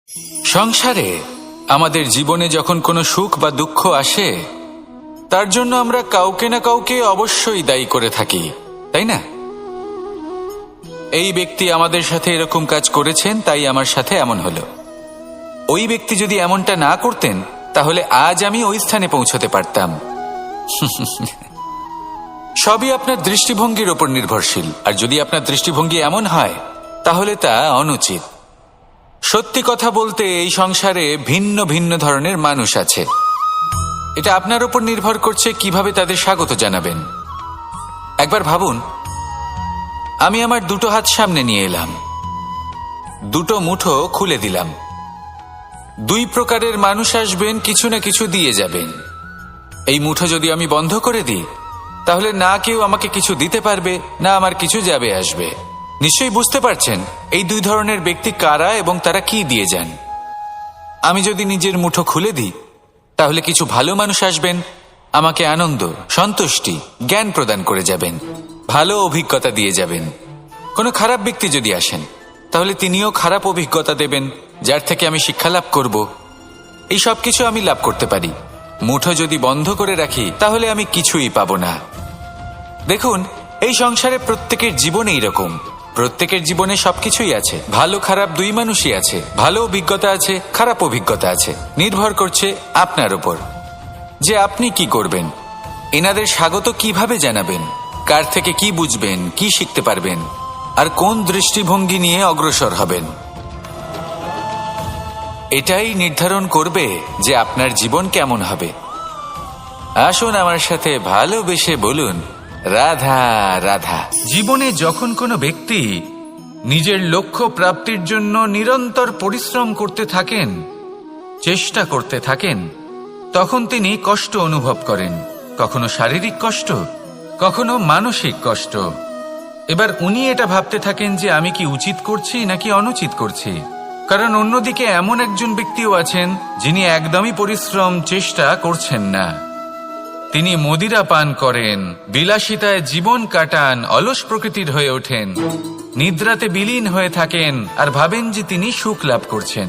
সংসারে আমাদের জীবনে যখন কোনো সুখ বা দুঃখ আসে, তার জন্য আমরা কাউকে না কাউকে অবশ্যই দায়ী করে থাকি, তাই না? এই ব্যক্তি আমাদের সাথে এরকম কাজ করেছেন, তাই আমার সাথে এমন হলো। ওই ব্যক্তি যদি এমনটা না করতেন, তাহলে আজ আমি ওই স্থানে পৌঁছতে পারতাম। সবই আপনার দৃষ্টিভঙ্গির উপর নির্ভরশীল, আর যদি আপনার দৃষ্টিভঙ্গি এমন হয়, তাহলে তা অনুচিত। সত্যি কথা বলতে, এই সংসারে ভিন্ন ভিন্ন ধরনের মানুষ আছে। এটা আপনার উপর নির্ভর করছে কিভাবে তাদের স্বাগত জানাবেন। একবার ভাবুন, আমি আমার দুটো হাত সামনে নিয়ে এলাম, দুটো মুঠো খুলে দিলাম। দুই প্রকারের মানুষ আসবেন, কিছু না কিছু দিয়ে যাবেন। এই মুঠো যদি আমি বন্ধ করে দিই, তাহলে না কেউ আমাকে কিছু দিতে পারবে, না আমার কিছু যাবে আসবে। নিশ্চয়ই বুঝতে পারছেন এই দুই ধরনের ব্যক্তি কারা এবং তারা কি দিয়ে যান। আমি যদি নিজের মুঠো খুলে দিই, তাহলে কিছু ভালো মানুষ আসবেন, আমাকে আনন্দ, সন্তুষ্টি, জ্ঞান প্রদান করে যাবেন, ভালো অভিজ্ঞতা দিয়ে যাবেন। কোনো খারাপ ব্যক্তি যদি আসেন, তাহলে তিনিও খারাপ অভিজ্ঞতা দেবেন, যার থেকে আমি শিক্ষা লাভ করব। এই সব কিছু আমি লাভ করতে পারি। মুঠো যদি বন্ধ করে রাখি, তাহলে আমি কিছুই পাবো না। দেখুন, এই সংসারে প্রত্যেকের জীবনে এইরকম। প্রত্যেকের জীবনে সবকিছুই আছে, ভালো খারাপ দুই মানুষই আছে। ভালো অভিজ্ঞতা আছে, খারাপ অভিজ্ঞতা আছে। নির্ভর করছে আপনার উপর যে আপনি কি করবেন, এনাদের স্বাগত কিভাবে জানাবেন, কার থেকে কি বুঝবেন, কি শিখতে পারবেন, আর কোন দৃষ্টিভঙ্গি নিয়ে অগ্রসর হবেন। এটাই নির্ধারণ করবে যে আপনার জীবন কেমন হবে। আসুন আমার সাথে ভালোবেসে বলুন, রাধা রাধা। জীবনে যখন কোনো ব্যক্তি নিজের লক্ষ্য প্রাপ্তির জন্য নিরন্তর পরিশ্রম করতে থাকেন, চেষ্টা করতে থাকেন, তখন তিনি কষ্ট অনুভব করেন। কখনো শারীরিক কষ্ট, কখনো মানসিক কষ্ট। এবার উনি এটা ভাবতে থাকেন যে আমি কি উচিত করছি নাকি অনুচিত করছি। কারণ অন্যদিকে এমন একজন ব্যক্তিও আছেন যিনি একদমই পরিশ্রম, চেষ্টা করছেন না। তিনি মদিরা পান করেন, বিলাসিতায় জীবন কাটান, অলস প্রকৃতির হয়ে ওঠেন, নিদ্রাতে বিলীন হয়ে থাকেন আর ভাবেন যে তিনি সুখ লাভ করছেন।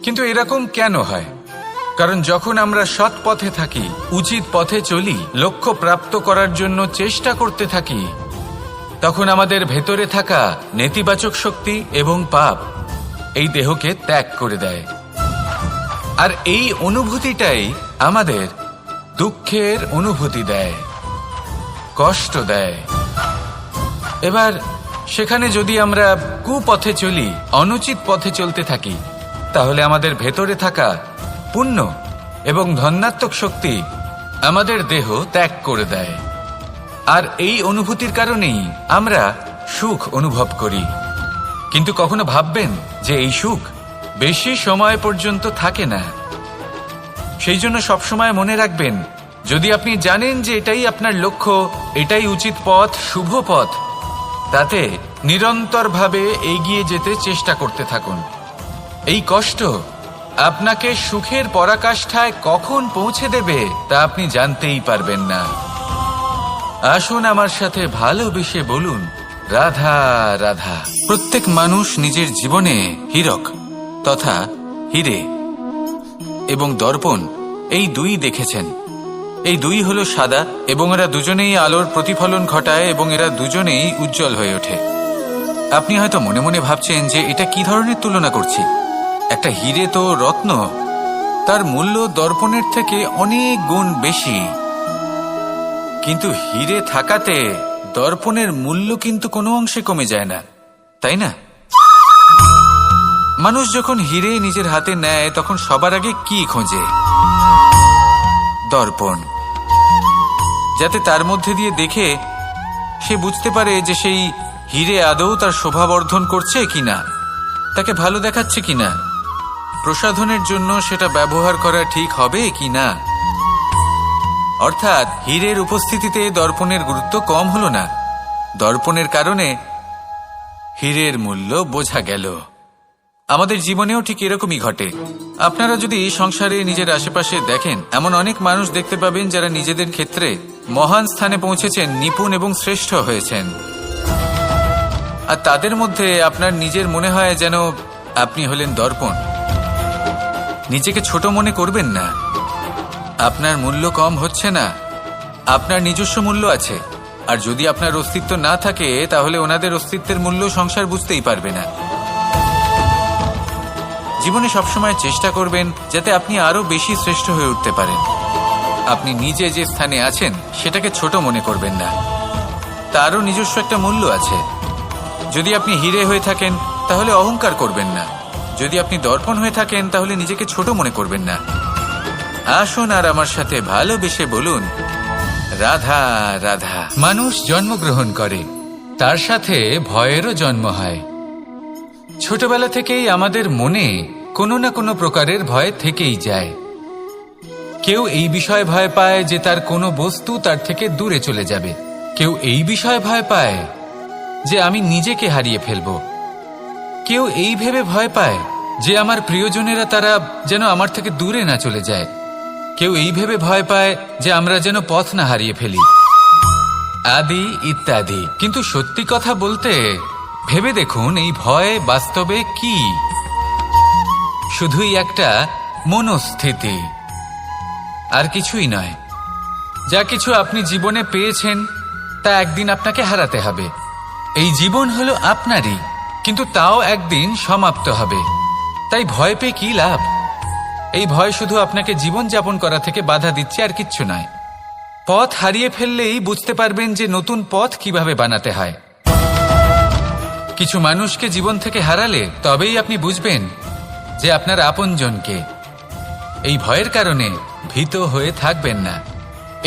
কিন্তু এরকম কেন হয়? কারণ যখন আমরা সৎ পথে থাকি, উচিত পথে চলি, লক্ষ্য প্রাপ্ত করার জন্য চেষ্টা করতে থাকি, তখন আমাদের ভেতরে থাকা নেতিবাচক শক্তি এবং পাপ এই দেহকে ত্যাগ করে দেয়। আর এই অনুভূতিটাই আমাদের দুঃখের অনুভূতি দেয়, কষ্ট দেয়। এবার সেখানে যদি আমরা কুপথে চলি, অনুচিত পথে চলতে থাকি, তাহলে আমাদের ভেতরে থাকা পুণ্য এবং ধনাত্মক শক্তি আমাদের দেহ ত্যাগ করে দেয়। আর এই অনুভূতির কারণেই আমরা সুখ অনুভব করি। কিন্তু কখনো ভাববেন যে এই সুখ বেশি সময় পর্যন্ত থাকে না। সেই জন্য সবসময় মনে রাখবেন, যদি আপনি জানেন যে এটাই আপনার লক্ষ্য, এটাই উচিত পথ, শুভ পথ, তাতে নিরন্তরভাবে এগিয়ে যেতে চেষ্টা করতে থাকুন। এই কষ্ট আপনাকে সুখের পরাকাষ্ঠায় কখন পৌঁছে দেবে তা আপনি জানতেই পারবেন না। আসুন আমার সাথে ভালোবেসে বলুন, রাধা রাধা। প্রত্যেক মানুষ নিজের জীবনে হীরক তথা হীরে এবং দর্পণ এই দুই দেখেছেন। এই দুই হলো সাদা এবং এরা দুজনেই আলোর প্রতিফলন ঘটায় এবং এরা দুজনেই উজ্জ্বল হয়ে ওঠে। আপনি হয়তো মনে মনে ভাবছেন যে এটা কি ধরনের তুলনা করছি। একটা হীরে তো রত্ন, তার মূল্য দর্পণের থেকে অনেক গুণ বেশি। কিন্তু হীরে থাকাতে দর্পণের মূল্য কিন্তু কোনো অংশে কমে যায় না, তাই না? মানুষ যখন হীরে নিজের হাতে নেয়, তখন সবার আগে কি খোঁজে? দর্পণ, যাতে তার মধ্যে দিয়ে দেখে সে বুঝতে পারে যে সেই হীরে আদৌ তার শোভাবর্ধন করছে কিনা, তাকে ভালো দেখাচ্ছে কিনা, প্রসাধনের জন্য সেটা ব্যবহার করা ঠিক হবে কিনা। অর্থাৎ হীরের উপস্থিতিতে দর্পণের গুরুত্ব কম হলো না। দর্পণের কারণে হীরের মূল্য বোঝা গেল। আমাদের জীবনেও ঠিক এরকমই ঘটে। আপনারা যদি সংসারে নিজের আশেপাশে দেখেন, এমন অনেক মানুষ দেখতে পাবেন যারা নিজেদের ক্ষেত্রে মহান স্থানে পৌঁছেছেন, নিপুণ এবং শ্রেষ্ঠ হয়েছেন। আর তাদের মধ্যে আপনার নিজের মনে হয় যেন আপনি হলেন দর্পণ। নিজেকে ছোট মনে করবেন না। আপনার মূল্য কম হচ্ছে না, আপনার নিজস্ব মূল্য আছে। আর যদি আপনার অস্তিত্ব না থাকে তাহলে ওনাদের অস্তিত্বের মূল্য সংসার বুঝতেই পারবে না। জীবনে সবসময় চেষ্টা করবেন যাতে আপনি আরো বেশি শ্রেষ্ঠ হয়ে উঠতে পারেন। আপনি নিজে যে স্থানে আছেন সেটাকে ছোট মনে করবেন না, তারও নিজস্ব একটা মূল্য আছে। যদি আপনি হিরে হয়ে থাকেন তাহলে অহংকার করবেন না, যদি আপনি দর্পণ হয়ে থাকেন তাহলে নিজেকে ছোট মনে করবেন না। আসুন আর আমার সাথে ভালোবেসে বলুন, রাধা রাধা। মানুষ জন্মগ্রহণ করে, তার সাথে ভয়েরও জন্ম হয়। ছোটবেলা থেকেই আমাদের মনে কোনো না কোনো প্রকারের ভয় থেকেই যায়। কেউ এই বিষয়ে ভয় পায় যে তার কোনো বস্তু তার থেকে দূরে চলে যাবে। কেউ এই বিষয়ে ভয় পায় যে আমি নিজেকে হারিয়ে ফেলব। কেউ এই ভেবে ভয় পায় যে আমার প্রিয়জনেরা তারা যেন আমার থেকে দূরে না চলে যায়। কেউ এই ভেবে ভয় পায় যে আমরা যেন পথ না হারিয়ে ফেলি, আদি ইত্যাদি। কিন্তু সত্যি কথা বলতে ভেবে দেখুন, এই ভয় বাস্তবে কি? শুধুই একটা মনস্থিতি, আর কিছুই নয়। যা কিছু আপনি জীবনে পেয়েছেন তা একদিন আপনাকে হারাতে হবে। এই জীবন হলো আপনারই, কিন্তু তাও একদিন সমাপ্ত হবে। তাই ভয় পেয়ে কি লাভ? এই ভয় শুধু আপনাকে জীবন যাপন করা থেকে বাধা দিচ্ছে, আর কিচ্ছু নয়। পথ হারিয়ে ফেললেই বুঝতে পারবেন যে নতুন পথ কিভাবে বানাতে হয়। কিছু মানুষকে জীবন থেকে হারালে তবেই আপনি বুঝবেন যে আপনার আপনজনকে। এই ভয়ের কারণে ভীত হয়ে থাকবেন না।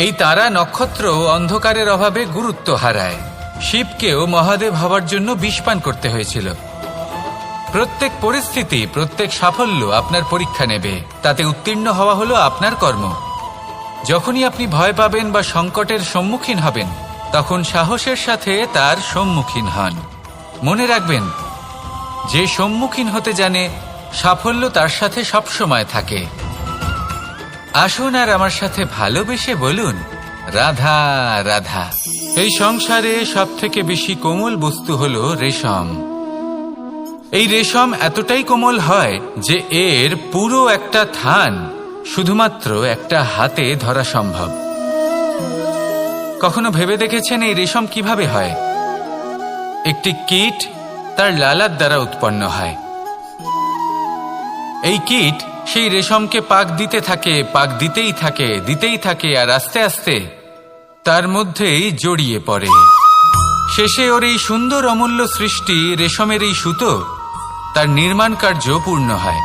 এই তারা নক্ষত্র অন্ধকারের অভাবে গুরুত্ব হারায়। শিবকেও মহাদেব হওয়ার জন্য বিষপান করতে হয়েছিল। প্রত্যেক পরিস্থিতি, প্রত্যেক সাফল্য আপনার পরীক্ষা নেবে, তাতে উত্তীর্ণ হওয়া হলো আপনার কর্ম। যখনই আপনি ভয় পাবেন বা সংকটের সম্মুখীন হবেন, তখন সাহসের সাথে তার সম্মুখীন হন। মনে রাখবেন, যে সম্মুখীন হতে জানে সাফল্য তার সাথে সবসময় থাকে। আসুন আর আমার সাথে ভালোবেসে বলুন, রাধা রাধা। এই সংসারে সব থেকে বেশি কোমল বস্তু হলো রেশম। এই রেশম এতটাই কোমল হয় যে এর পুরো একটা থান শুধুমাত্র একটা হাতে ধরা সম্ভব। কখনো ভেবে দেখেছেন এই রেশম কিভাবে হয়? একটি কীট তার লালার দ্বারা উৎপন্ন হয়। এই কীট সেই রেশমকে পাক দিতে থাকে, পাক দিতেই থাকে, আর আস্তে আস্তে তার মধ্যেই জড়িয়ে পড়ে। শেষে ওর এই সুন্দর অমূল্য সৃষ্টি রেশমের এই সুতো, তার নির্মাণ কার্য পূর্ণ হয়।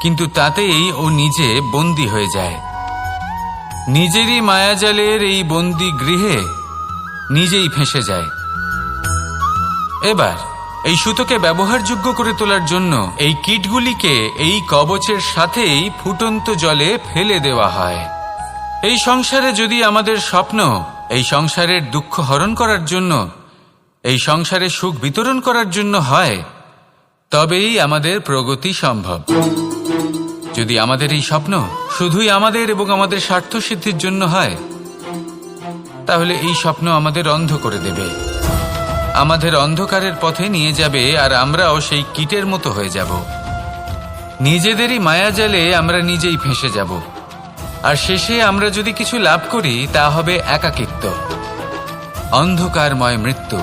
কিন্তু তাতেই ও নিজে বন্দী হয়ে যায়। নিজেরই মায়াজালের এই বন্দী গৃহে নিজেই ফেঁসে যায়। এবার এই সুতোকে ব্যবহারযোগ্য করে তোলার জন্য এই কীটগুলিকে এই কবচের সাথেই ফুটন্ত জলে ফেলে দেওয়া হয়। এই সংসারে যদি আমাদের স্বপ্ন এই সংসারের দুঃখ হরণ করার জন্য, এই সংসারে সুখ বিতরণ করার জন্য হয়, তবেই আমাদের প্রগতি সম্ভব। যদি আমাদের এই স্বপ্ন শুধুই আমাদের এবং আমাদের স্বার্থ সিদ্ধির জন্য হয়, তাহলে এই স্বপ্ন আমাদের অন্ধ করে দেবে, আমাদের অন্ধকারের পথে নিয়ে যাবে, আর আমরাও সেই কীটের মতো হয়ে যাব। নিজেদেরই মায়াজালে আমরা নিজেই ফেঁসে যাব, আর শেষে আমরা যদি কিছু লাভ করি তা হবে একাকিত্ব, অন্ধকারময় মৃত্যু।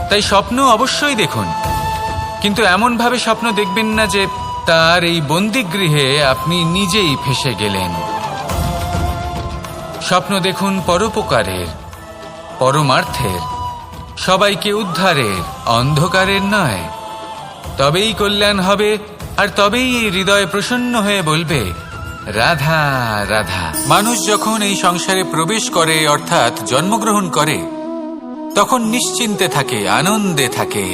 তাই স্বপ্ন অবশ্যই দেখুন, কিন্তু এমনভাবে স্বপ্ন দেখবেন না যে তার এই বন্দিগৃহে আপনি নিজেই ফেঁসে গেলেন। স্বপ্ন দেখুন পরোপকারের, পরমার্থের, সবাইকে উদ্ধারের, অন্ধকারের নয়। তবেই কল্যাণ হবে, আর তবেই এই হৃদয় প্রসন্ন হয়ে বলবে, রাধা রাধা। মানুষ যখন এই সংসারে প্রবেশ করে, অর্থাৎ জন্মগ্রহণ করে, তখন নিশ্চিন্তে থাকে, আনন্দে থাকে।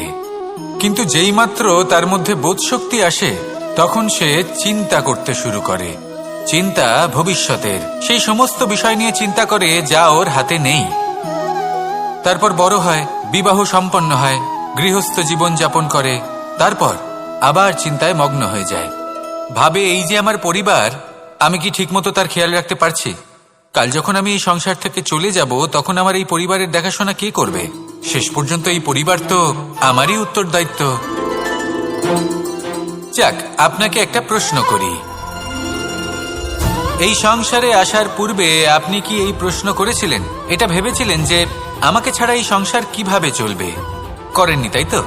কিন্তু যেইমাত্র তার মধ্যে বোধশক্তি আসে, তখন সে চিন্তা করতে শুরু করে। চিন্তা ভবিষ্যতের, সেই সমস্ত বিষয় নিয়ে চিন্তা করে যা ওর হাতে নেই। তারপর বড় হয়, বিবাহ সম্পন্ন হয়, গৃহস্থ জীবন যাপন করে, তারপর আবার চিন্তায় মগ্ন হয়ে যায়। ভাবে, এই যে আমার পরিবার, আমি কি ঠিকমতো তার খেয়াল রাখতে পারছি? কাল যখন আমি এই সংসার থেকে চলে যাব, তখন আমার এই পরিবারের দেখাশোনা কে করবে? শেষ পর্যন্ত এই পরিবার তো আমারই উত্তরদায়িত্ব। যাক, আপনাকে একটা প্রশ্ন করি। এই সংসারে আসার পূর্বে আপনি কি এই প্রশ্ন করেছিলেন, এটা ভেবেছিলেন যে আমাকে ছাড়া এই সংসার কিভাবে চলবে? করেননি, তাই তো?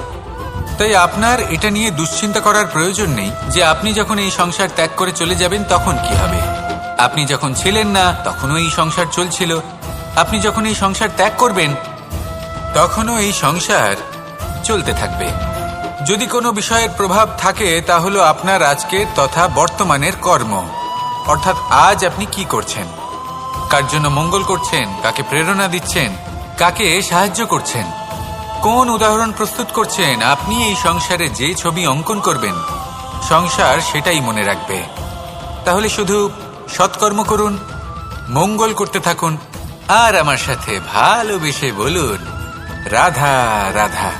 তাই আপনার এটা নিয়ে দুশ্চিন্তা করার প্রয়োজন নেই যে আপনি যখন এই সংসার ত্যাগ করে চলে যাবেন তখন কি হবে। আপনি যখন ছিলেন না তখনও এই সংসার চলছিল, আপনি যখন এই সংসার ত্যাগ করবেন তখনও এই সংসার চলতে থাকবে। যদি কোনো বিষয়ের প্রভাব থাকে তা হলো আপনার আজকের তথা বর্তমানের কর্ম, অর্থাৎ আজ আপনি কি করছেন, কার জন্য মঙ্গল করছেন, কাকে প্রেরণা দিচ্ছেন, কাকে সাহায্য করছেন, কোন উদাহরণ প্রস্তুত করছেন। আপনি এই সংসারে যে ছবি অঙ্কন করবেন সংসার সেটাই মনে রাখবে। তাহলে শুধু সৎকর্ম করুন, মঙ্গল করতে থাকুন, আর আমার সাথে ভালোবেসে বলুন রাধা রাধা।